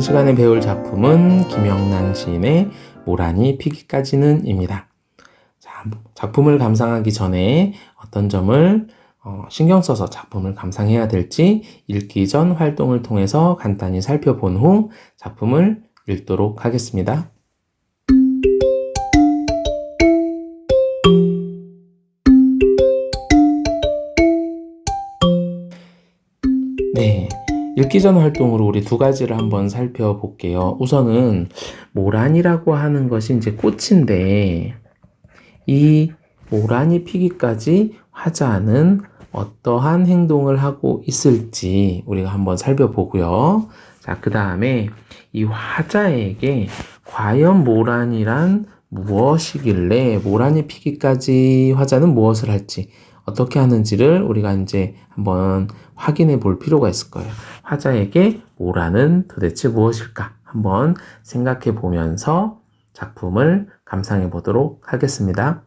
시간에 배울 작품은 김영란 시인의 모란이 피기까지는 입니다. 자, 작품을 감상하기 전에 어떤 점을 신경 써서 작품을 감상해야 될지 읽기 전 활동을 통해서 간단히 살펴본 후 작품을 읽도록 하겠습니다. 네, 읽기 전 활동으로 우리 두 가지를 한번 살펴볼게요. 우선은 모란이라고 하는 것이 이제 꽃인데 이 모란이 피기까지 화자는 어떠한 행동을 하고 있을지 우리가 한번 살펴보고요. 자, 그 다음에 이 화자에게 과연 모란이란 무엇이길래 모란이 피기까지 화자는 무엇을 할지 어떻게 하는지를 우리가 이제 한번 확인해 볼 필요가 있을 거예요. 화자에게 모란은 도대체 무엇일까? 한번 생각해 보면서 작품을 감상해 보도록 하겠습니다.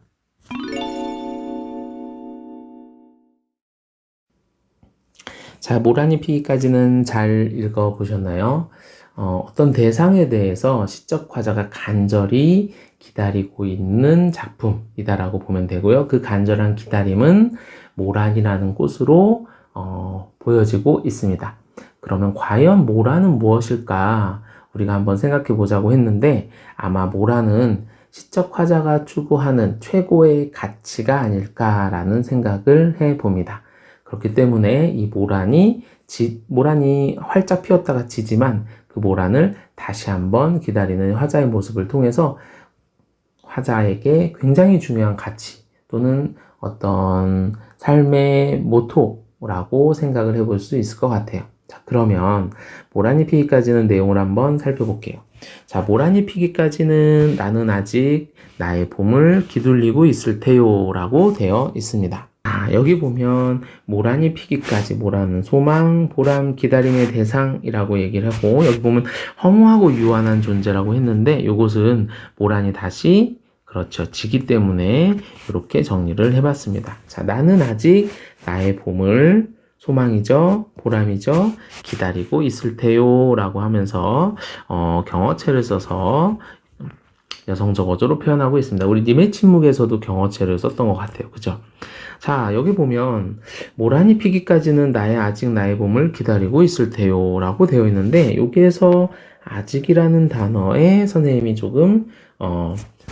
자, 모란이 피기까지는 잘 읽어 보셨나요? 어떤 대상에 대해서 시적 화자가 간절히 기다리고 있는 작품이다라고 보면 되고요. 그 간절한 기다림은 모란이라는 꽃으로 보여지고 있습니다. 그러면 과연 모란은 무엇일까? 우리가 한번 생각해 보자고 했는데 아마 모란은 시적 화자가 추구하는 최고의 가치가 아닐까라는 생각을 해 봅니다. 그렇기 때문에 이 모란이 활짝 피었다가 지지만 그 모란을 다시 한번 기다리는 화자의 모습을 통해서 화자에게 굉장히 중요한 가치 또는 어떤 삶의 모토라고 생각을 해볼 수 있을 것 같아요. 자, 그러면 모란이 피기까지는 내용을 한번 살펴볼게요. 자, 모란이 피기까지는 나는 아직 나의 봄을 기둘리고 있을 테요 라고 되어 있습니다. 여기 보면 모란이 피기까지, 모란은 소망, 보람, 기다림의 대상이라고 얘기를 하고 여기 보면 허무하고 유한한 존재라고 했는데 이것은 모란이 다시 그렇죠 지기 때문에 이렇게 정리를 해봤습니다. 자, 나는 아직 나의 봄을 소망이죠, 보람이죠, 기다리고 있을 테요 라고 하면서 경어체를 써서 여성적 어조로 표현하고 있습니다. 우리 님의 침묵에서도 경어체를 썼던 것 같아요. 그죠? 자, 여기 보면 모란이 피기까지는 아직 나의 봄을 기다리고 있을 테요 라고 되어 있는데 여기에서 아직이라는 단어에 선생님이 조금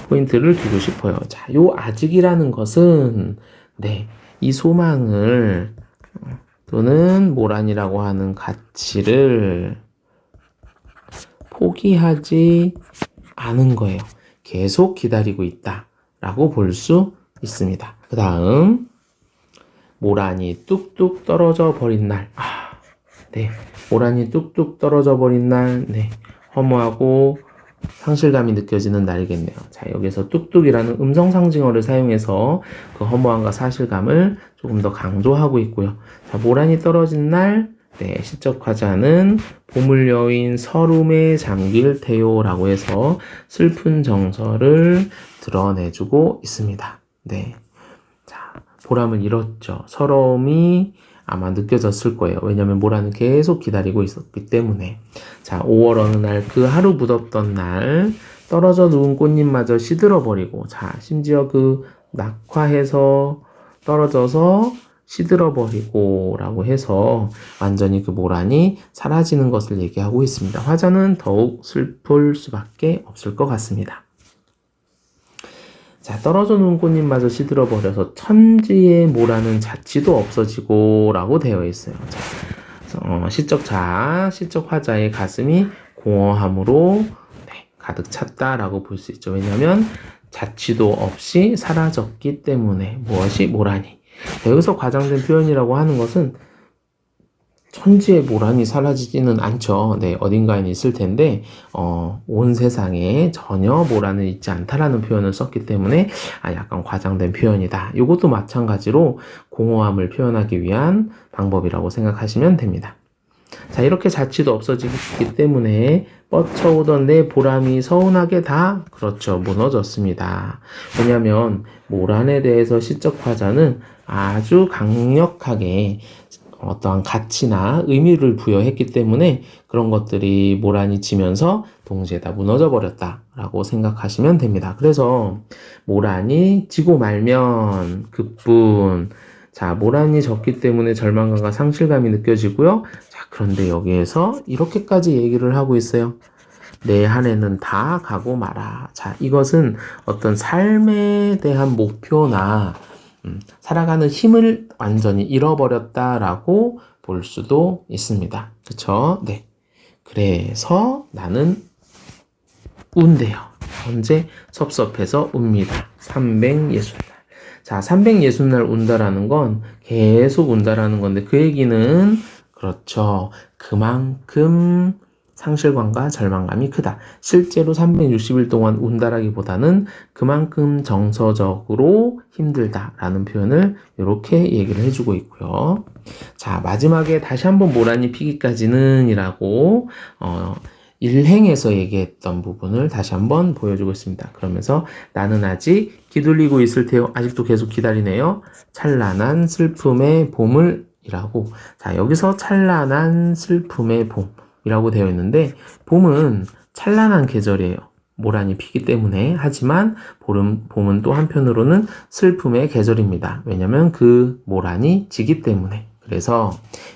포인트를 두고 싶어요. 자, 요 아직이라는 것은 이 소망을 또는 모란이라고 하는 가치를 포기하지 않은 거예요. 계속 기다리고 있다 라고 볼 수 있습니다. 그 다음 모란이 뚝뚝 떨어져 버린 날. 모란이 뚝뚝 떨어져 버린 날. 허무하고 상실감이 느껴지는 날이겠네요. 자, 여기서 뚝뚝이라는 음성 상징어를 사용해서 그 허무함과 사실감을 조금 더 강조하고 있고요. 자, 모란이 떨어진 날. 시적 화자는 봄을 여인 서름에 잠길 테요 라고 해서 슬픈 정서를 드러내주고 있습니다. 자, 보람을 잃었죠. 서러움이 아마 느껴졌을 거예요. 왜냐하면 모란은 계속 기다리고 있었기 때문에. 자, 5월 어느 날 그 하루 묻었던 날 떨어져 누운 꽃잎마저 시들어버리고, 자, 심지어 그 낙화해서 떨어져서 시들어버리고 라고 해서 완전히 그 모란이 사라지는 것을 얘기하고 있습니다. 화자는 더욱 슬플 수밖에 없을 것 같습니다. 자, 떨어져 놓은 꽃잎마저 시들어버려서 천지의 모란은 자취도 없어지고 라고 되어 있어요. 자, 시적 화자의 가슴이 공허함으로 가득 찼다라고 볼 수 있죠. 왜냐하면 자취도 없이 사라졌기 때문에. 무엇이? 모란이. 여기서 과장된 표현이라고 하는 것은 천지의 모란이 사라지지는 않죠. 어딘가에 있을 텐데 온 세상에 전혀 모란은 있지 않다라는 표현을 썼기 때문에 약간 과장된 표현이다. 이것도 마찬가지로 공허함을 표현하기 위한 방법이라고 생각하시면 됩니다. 자, 이렇게 자취도 없어지기 때문에 뻗쳐오던 내 보람이 서운하게 다 그렇죠 무너졌습니다. 왜냐하면 모란에 대해서 시적 화자는 아주 강력하게 어떠한 가치나 의미를 부여했기 때문에 그런 것들이 모란이 지면서 동시에 다 무너져 버렸다라고 생각하시면 됩니다. 그래서 모란이 지고 말면 그뿐. 자, 모란이 졌기 때문에 절망감과 상실감이 느껴지고요. 자, 그런데 여기에서 이렇게까지 얘기를 하고 있어요. 내 한 해는 다 가고 마라. 자, 이것은 어떤 삶에 대한 목표나 살아가는 힘을 완전히 잃어버렸다라고 볼 수도 있습니다. 그쵸? 네. 그래서 나는 운대요. 언제? 섭섭해서 웁니다. 360날. 자, 360날 운다라는 건 계속 운다라는 건데 그 얘기는 그렇죠. 그만큼 상실감과 절망감이 크다. 실제로 360일 동안 운다라기보다는 그만큼 정서적으로 힘들다라는 표현을 이렇게 얘기를 해주고 있고요. 자, 마지막에 다시 한번 모란이 피기까지는 이라고 일행에서 얘기했던 부분을 다시 한번 보여주고 있습니다. 그러면서 나는 아직 기다리고 있을 테요. 아직도 계속 기다리네요. 찬란한 슬픔의 봄을 이라고. 자, 여기서 찬란한 슬픔의 봄이라고 되어 있는데 봄은 찬란한 계절이에요. 모란이 피기 때문에. 하지만 봄은 또 한편으로는 슬픔의 계절입니다. 왜냐면 그 모란이 지기 때문에. 그래서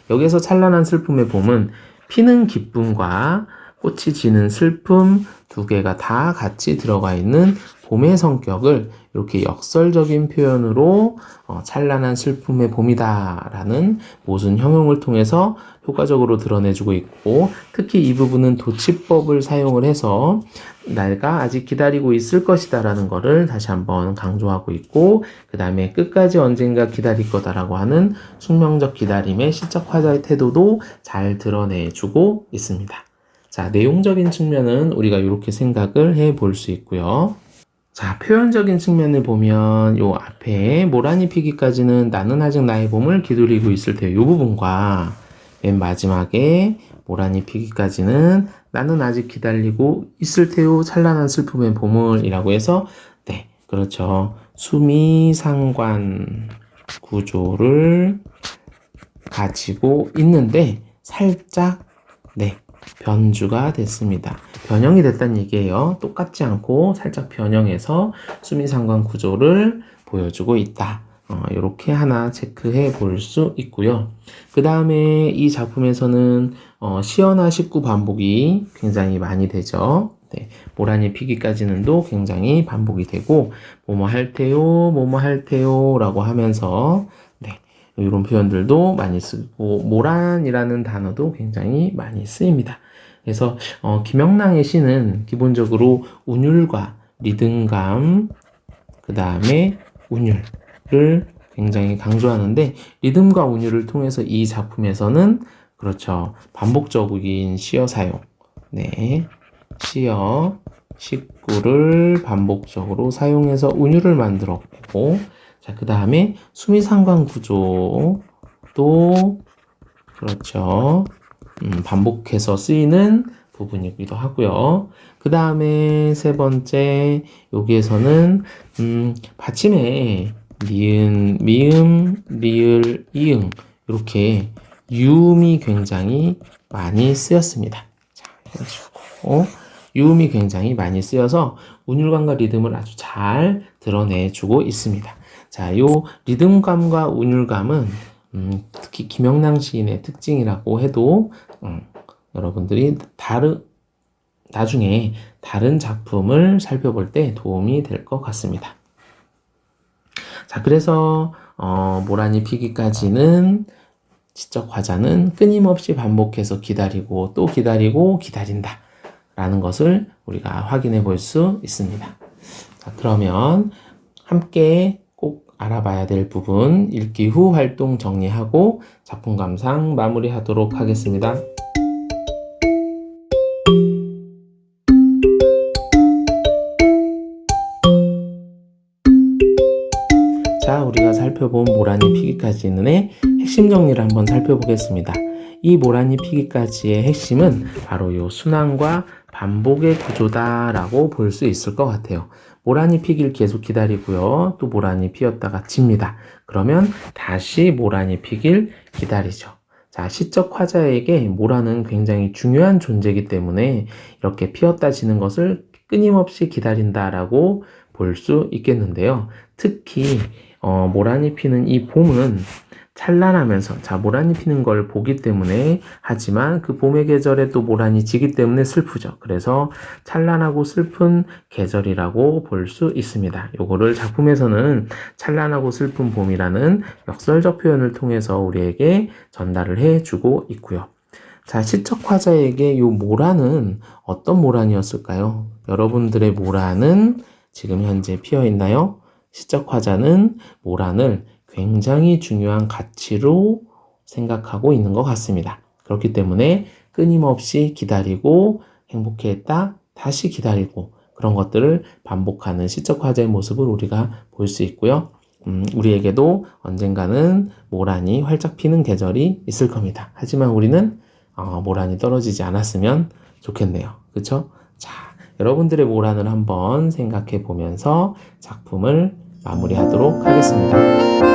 여기서 찬란한 슬픔의 봄은 피는 기쁨과 꽃이 지는 슬픔 두 개가 다 같이 들어가 있는 봄의 성격을 이렇게 역설적인 표현으로 찬란한 슬픔의 봄이다라는 모순 형용을 통해서 효과적으로 드러내주고 있고, 특히 이 부분은 도치법을 사용을 해서 내가 아직 기다리고 있을 것이다 라는 거를 다시 한번 강조하고 있고, 그 다음에 끝까지 언젠가 기다릴 거다라고 하는 숙명적 기다림의 시적 화자의 태도도 잘 드러내주고 있습니다. 자, 내용적인 측면은 우리가 이렇게 생각을 해 볼 수 있고요. 자, 표현적인 측면을 보면 요 앞에 모란이 피기까지는 나는 아직 나의 봄을 기다리고 있을 테요. 요 부분과 맨 마지막에 모란이 피기까지는 나는 아직 기다리고 있을 테요. 찬란한 슬픔의 봄을 이라고 해서 네, 그렇죠. 수미상관 구조를 가지고 있는데 살짝 네, 변주가 됐습니다. 변형이 됐다는 얘기예요. 똑같지 않고 살짝 변형해서 수미상관 구조를 보여주고 있다. 이렇게 하나 체크해 볼 수 있고요. 그 다음에 이 작품에서는 시어나 식구 반복이 굉장히 많이 되죠. 네, 모란이 피기까지는도 굉장히 반복이 되고 뭐뭐 할 테요, 뭐뭐 할 테요 라고 하면서 네, 이런 표현들도 많이 쓰고 모란이라는 단어도 굉장히 많이 쓰입니다. 그래서 김영랑의 시는 기본적으로 운율과 리듬감, 그 다음에 운율을 굉장히 강조하는데 리듬과 운율을 통해서 이 작품에서는 그렇죠, 반복적인 시어 사용, 네, 시어, 식구를 반복적으로 사용해서 운율을 만들었고, 자, 그 다음에 수미상관 구조도 그렇죠, 반복해서 쓰이는 부분이기도 하고요. 그 다음에 세 번째, 여기에서는 받침에 니은, 미음, 리을, 이응 이렇게 유음이 굉장히 많이 쓰였습니다. 자, 해가지고 유음이 굉장히 많이 쓰여서 운율감과 리듬을 아주 잘 드러내주고 있습니다. 자, 요 리듬감과 운율감은 특히 김영랑 시인의 특징이라고 해도 여러분들이 나중에 다른 작품을 살펴볼 때 도움이 될 것 같습니다. 자, 그래서 모란이 피기까지는 시적 화자는 끊임없이 반복해서 기다리고 또 기다리고 기다린다 라는 것을 우리가 확인해 볼 수 있습니다. 자, 그러면 함께 꼭 알아봐야 될 부분 읽기 후 활동 정리하고 작품 감상 마무리하도록 하겠습니다. 자, 우리가 살펴본 모란이 피기까지는의 핵심 정리를 한번 살펴보겠습니다. 이 모란이 피기까지의 핵심은 바로 이 순환과 반복의 구조다라고 볼 수 있을 것 같아요. 모란이 피기를 계속 기다리고요. 또 모란이 피었다가 집니다. 그러면 다시 모란이 피길 기다리죠. 자, 시적 화자에게 모라는 굉장히 중요한 존재이기 때문에 이렇게 피었다 지는 것을 끊임없이 기다린다라고 볼 수 있겠는데요. 특히 모란이 피는 이 봄은 찬란하면서, 자, 모란이 피는 걸 보기 때문에, 하지만 그 봄의 계절에 또 모란이 지기 때문에 슬프죠. 그래서 찬란하고 슬픈 계절이라고 볼 수 있습니다. 요거를 작품에서는 찬란하고 슬픈 봄이라는 역설적 표현을 통해서 우리에게 전달을 해주고 있고요. 자, 시적 화자에게 요 모란은 어떤 모란이었을까요? 여러분들의 모란은 지금 현재 피어 있나요? 시적 화자는 모란을 굉장히 중요한 가치로 생각하고 있는 것 같습니다. 그렇기 때문에 끊임없이 기다리고 행복해했다, 다시 기다리고 그런 것들을 반복하는 시적 화자의 모습을 우리가 볼 수 있고요. 우리에게도 언젠가는 모란이 활짝 피는 계절이 있을 겁니다. 하지만 우리는 모란이 떨어지지 않았으면 좋겠네요. 그쵸? 자, 여러분들의 모란을 한번 생각해 보면서 작품을 마무리하도록 하겠습니다.